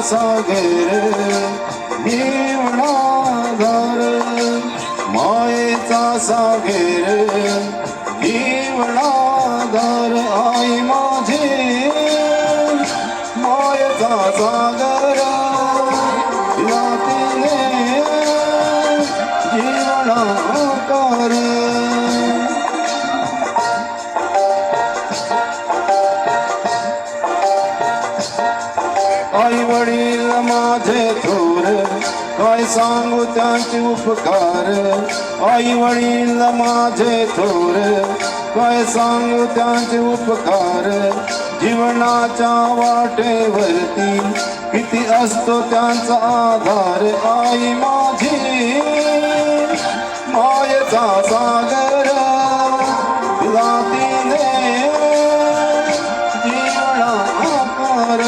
सागर जीवनाधार मायेचा सागर जीवनाधार आई माझी मायेचा सागर तिने जीवनाकार आई वडील माझे थोर काय सांगू त्यांचे उपकार आई वडील माझे थोर काय सांगू त्यांचे उपकार जीवनाच्या वाटेवरती किती असतो त्यांचा आधार आई माझी मायेचा सागर तिला तिने जीवनाकार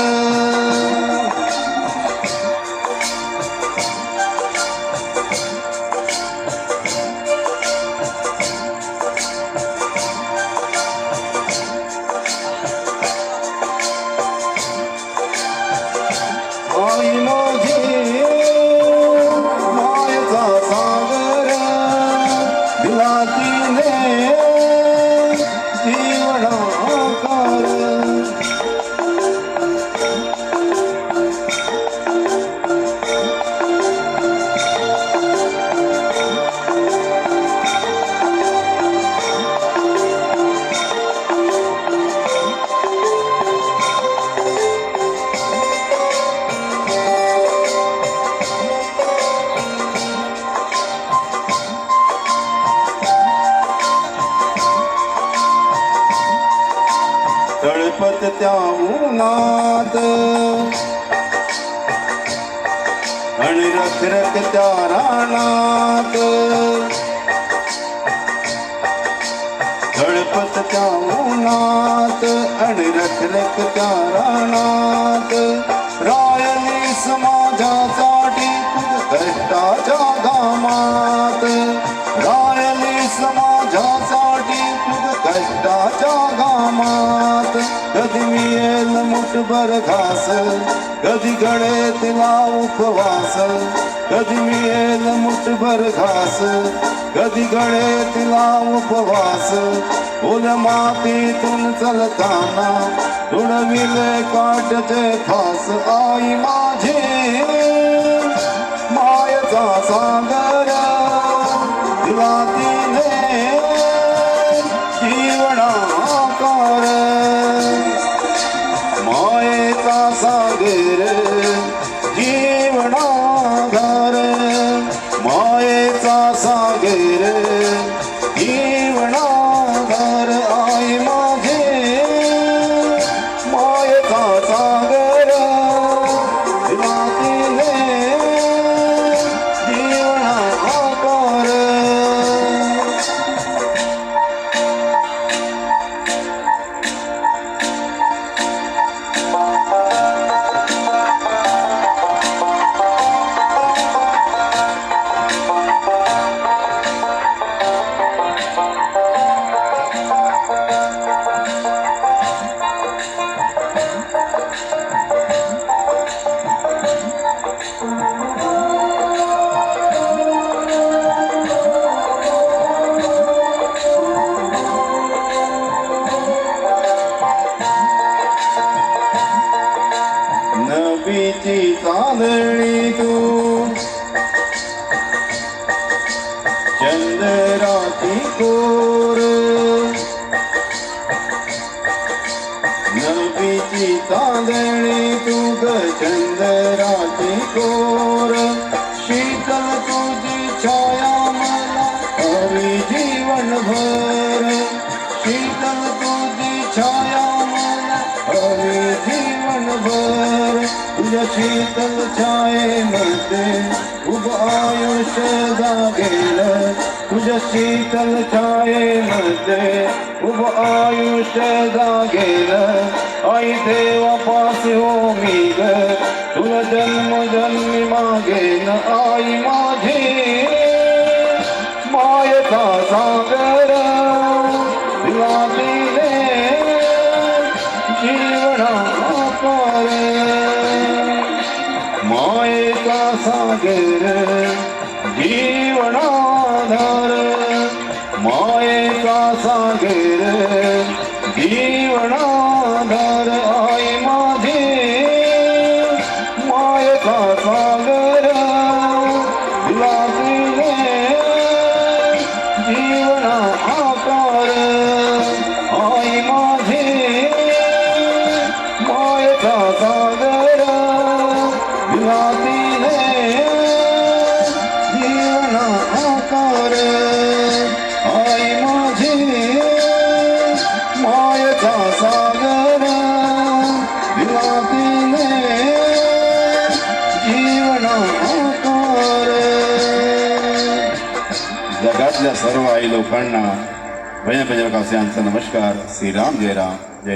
आई माझी मायेचा सागर दिला तिने जीवनाकार तळपत त्या उन्हात आणि रखरख त्या रानात तळपत त्या उन्हात आणि रखरख त्या रानात रायली समाजासाठी कष्टाच्या घामात रायली समाजासाठी कष्टाच्या घामात कधी मिळेल मुठभर घास कधी गळे तिला उपवास कधी मिळेल मुठभर घास कधी गळे तिला उपवास फुल मातीतून चलताना तुडविले काटचे फास आई माझी मायेचा सागर तिला तिने जीवनाकार मायेचा सागर जीवनाधार मायेचा सागर जीवनाधार आई माझी मायेचा सागर तिला तिने जीवनाकार नबीची चांदणी तू चंद्राची कोर नबीची चांदणी तू ग चंद्राची कोर शीतल तुझी छाया मला हवी जीवनभर शीतल तुझी छाया मला हवी जीवनभर तुझ्या शीतल छायेमध्ये उभं आयुष्य जागेल तुझ्या शीतल छायेमध्ये उभं आयुष्य जागेल आई देवापास हो मी ग तुला जन्म जन्मी मागेन आई माझी मायेचा सागर तिला दिले जीवनाकार सागर जीवनाधार मायेचा सागर जीवनाधार आई माझी मायेचा सागर लागले जीवन आकार आई माझी मायेचा सागर लागले जीवन आकार आई माझी मायेचा सागर लागले जीवन आकार. जगातल्या सर्व आई लोकांना भजन भजनकाचे यांचा नमस्कार. श्रीराम जय राम. जय